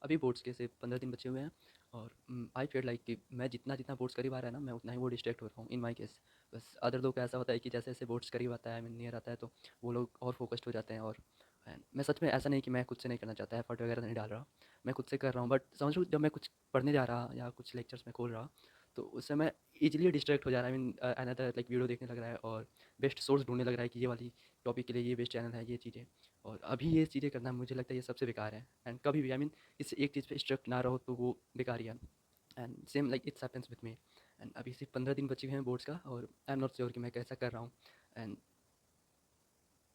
अभी बोर्ड्स के सिर्फ 15 दिन बचे हुए हैं और आई फील लाइक कि मैं जितना जितना बोर्ड्स करीब आ रहा है ना, मैं उतना ही वो डिस्ट्रैक्ट हो रहा हूँ इन माई केस। बस अदर लोग का ऐसा होता है कि जैसे जैसे बोर्ड्स करीब आता है, नियर आता है, तो वो लोग और फोकस्ड हो जाते हैं। और मैं सच में ऐसा नहीं कि मैं खुद से नहीं करना चाहता, एफर्ट वगैरह नहीं डाल रहा, मैं खुद से कर रहा हूँ। बट समझ लो जब मैं कुछ पढ़ने जा रहा या कुछ लेक्चर्स में खोल रहा, तो उससे मैं ईजिली डिस्ट्रैक्ट हो जा रहा है। I mean another like video देखने लग रहा है और बेस्ट सोर्स ढूंढने लग रहा है कि ये वाली टॉपिक के लिए ये बेस्ट चैनल है, ये चीज़ें। और अभी ये चीज़ें करना मुझे लगता है ये सबसे बेकार है। एंड कभी भी आई मीन इस एक चीज़ पे स्ट्रक्ट ना रहो तो वो बेकार ही है। And same like it's happens with me. And अभी सिर्फ 15 दिन बचे हुए हैं बोर्ड्स का और आई एम नॉट श्योर कि मैं कैसा कर रहा हूँ। एंड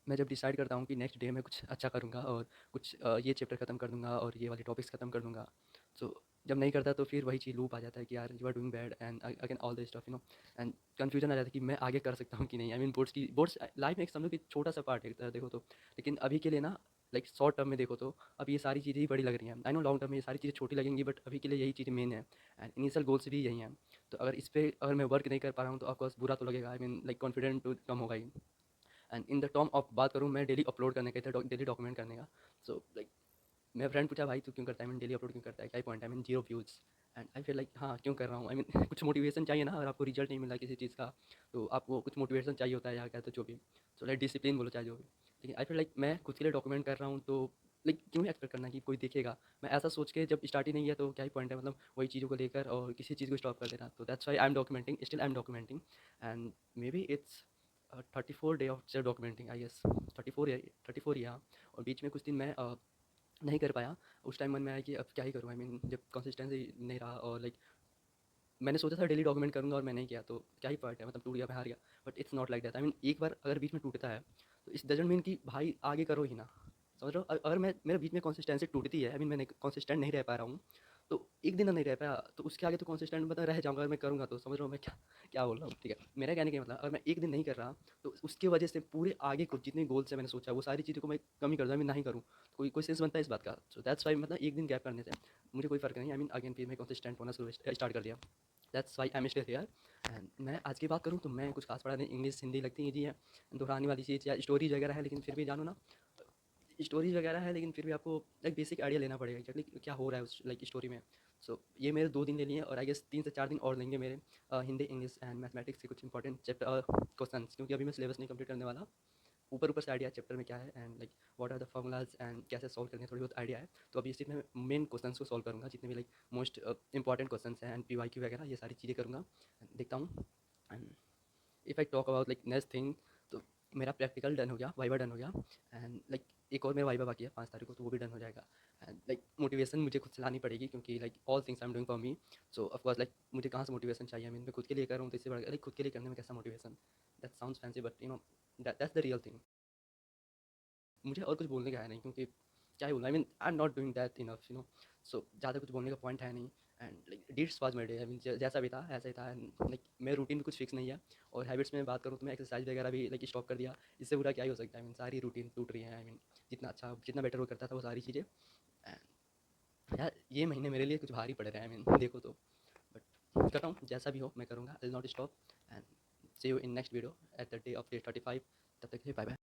मैं जब डिसाइड करता हूँ कि नेक्स्ट डे मैं कुछ अच्छा करूँगा और कुछ ये चैप्टर ख़त्म कर दूँगा और ये वाले टॉपिक्स ख़त्म कर दूँगा, तो जब नहीं करता तो फिर वही चीज़ लूप आ जाता है कि यार you are doing bad and again all this stuff and confusion आ जाता है कि मैं आगे कर सकता हूँ कि नहीं। आई मीन बोर्ड्स लाइफ में एक समझो कि छोटा सा पार्ट है देखो तो, लेकिन अभी के लिए ना लाइक शॉर्ट टर्म में देखो तो अब ये सारी चीज़ें ही बड़ी लग रही हैं। आई नो लॉन्ग टर्म में ये सारी चीज़ें छोटी लगेंगी, बट अभी के लिए यही चीज़ें मेन है एंड इनिशियल गोल्स भी यही हैं। तो अगर इस पर अगर मैं वर्क नहीं कर पा रहा हूँ तो ऑफकोर्स बुरा तो लगेगा। आई मीन लाइक कॉन्फिडेंट तो कम होगा ही। And in the term of बात करूँ मैं डेली अपलोड करने का, डेली डॉक्यूमेंट करने का, सो लाइक मेरा फ्रेंड पूछा भाई तू क्यों करता है, मैं डेली अपलोड क्यों करता है, क्या पॉइंट है, I mean zero views. And I feel like हाँ क्यों कर रहा हूँ। आई मीन कुछ मोटिवेशन चाहिए ना, अगर आपको रिजल्ट नहीं मिल रहा किसी चीज़ का तो आपको कुछ मोटिवेशन चाहिए होता है, या कहते जो भी, सो लाइक डिसिप्लिन बोलो चाहे जो भी। लेकिन आई फील लाइक मैं खुद के लिए डॉक्यूमेंट कर रहा हूँ तो लाइक क्यों एक्सपेक्ट करना कि कोई देखेगा। मैं ऐसा सोच के जब स्टार्ट ही नहीं किया तो क्या ही पॉइंट है, मतलब वही चीज़ों को लेकर और किसी चीज़ को स्टॉप कर देना। तो that's why I am documenting, still I am documenting. And maybe it's 34 day of self documenting I guess, 34 या 34 या। और बीच में कुछ दिन मैं नहीं कर पाया। उस टाइम मन में आया कि अब क्या ही करूँ। आई मीन जब कंसिस्टेंसी नहीं रहा और लाइक मैंने सोचा था डेली डॉक्यूमेंट करूँगा और मैं नहीं किया तो क्या ही पॉइंट है, मतलब टूट गया, मैं हार गया। But it's not like that. I mean एक बार अगर बीच में टूटता है तो इस डजंट मीन कि भाई आगे करो ही ना। समझ रहे हो, अगर मैं मेरे बीच में कंसिस्टेंसी टूटती है, आई मीन मैंने कंसिस्टेंट नहीं रह पा रहा हूँ, तो एक दिन नहीं रह पाया तो उसके आगे तो कंसिस्टेंट मतलब रह जाऊँगा अगर मैं करूँगा तो। समझ रहा हूँ मैं क्या क्या बोल रहा हूँ, ठीक है। मेरा कहने का मतलब अगर मैं एक दिन नहीं कर रहा तो उसकी वजह से पूरे आगे को जितने गोल से मैंने सोचा वो सारी चीज़ों को मैं कमी कर दूँ, मैं नहीं करूँ तो कोई कोई सेंस बनता है इस बात का। सो दैट्स वाई मतलब एक दिन गैप करने से मुझे कोई फ़र्क नहीं। आई मीन अगेन फिर मैं कंसिस्टेंट होना शुरू स्टार्ट कर दिया। That's why I am still here. And मैं आज की बात करूँ तो मैं कुछ खास पढ़ा नहीं, इंग्लिश हिंदी लगती ईजी है, दोहराने वाली चीज़ या स्टोरीज वगैरह है, लेकिन फिर भी जानो ना स्टोरीज वगैरह है, लेकिन फिर भी आपको लाइक बेसिक आइडिया लेना पड़ेगा एक्चुअली क्या हो रहा है उस लाइक स्टोरी में। सो ये मेरे 2 दिन ले लिए और आई गेस 3 से 4 दिन और लेंगे मेरे हिंदी इंग्लिश एंड मैथमेटिक्स के कुछ इंपॉर्टेंट चैप्टर क्वेश्चन, क्योंकि अभी मैं सिलेबस नहीं कंप्लीट करने वाला। ऊपर ऊपर से आइडिया चैप्टर में क्या है and like what are the formulas एंड कैसे सॉल्व करने थोड़ी बहुत आइडिया है। तो अभी सिर्फ मैं मेन क्वेश्चंस को सॉल्व करूँगा, जितने भी लाइक मोस्ट इंपॉर्टेंट क्वेश्चंस हैं एंड पीवाईक्यू वगैरह, ये सारी चीज़ें करूँगा। देखता हूँ। And if I talk about like next thing, तो मेरा प्रैक्टिकल डन हो गया, वाइवा डन हो गया। एंड लाइक एक और मेरा वाइवा बाकी है 5 तारीख को, तो वो भी डन हो जाएगा। एंड लाइक मोटिवेशन मुझे खुद से लानी पड़ेगी क्योंकि like all things I am doing for me. So of course like मुझे कहाँ से मोटिवेशन चाहिए। मैं खुद के लिए कर रहा हूँ तो इससे बढ़ लाइक खुद के लिए करने में कैसा motivation. That sounds fancy but that's the real thing. मुझे और कुछ बोलने का है नहीं क्योंकि क्या ही बोलना। I mean I am not doing that enough so ज़्यादा कुछ बोलने का पॉइंट है नहीं। And like this was my day. I mean जैसा भी था ऐसा ही था। एंड लाइक मेरे रूटीन में कुछ फिक्स नहीं है। और हैबिट्स में बात करूँ तो मैं एक्सरसाइज वगैरह भी लाइक स्टॉप कर दिया। इससे बुरा क्या ही हो सकता है। आई मीन सारी रूटीन टूट रही है। आई मीन जितना अच्छा जितना बेटर वो करता था वो सारी चीज़ें। एंड यार ये महीने मेरे लिए कुछ भारी पड़ रहे हैं। आई मीन देखो तो बट कर रहा हूँ, जैसा भी हो मैं करूँगा। I will not stop. And see you in next video at the day of day 35। तब तक के लिए बाय बाय।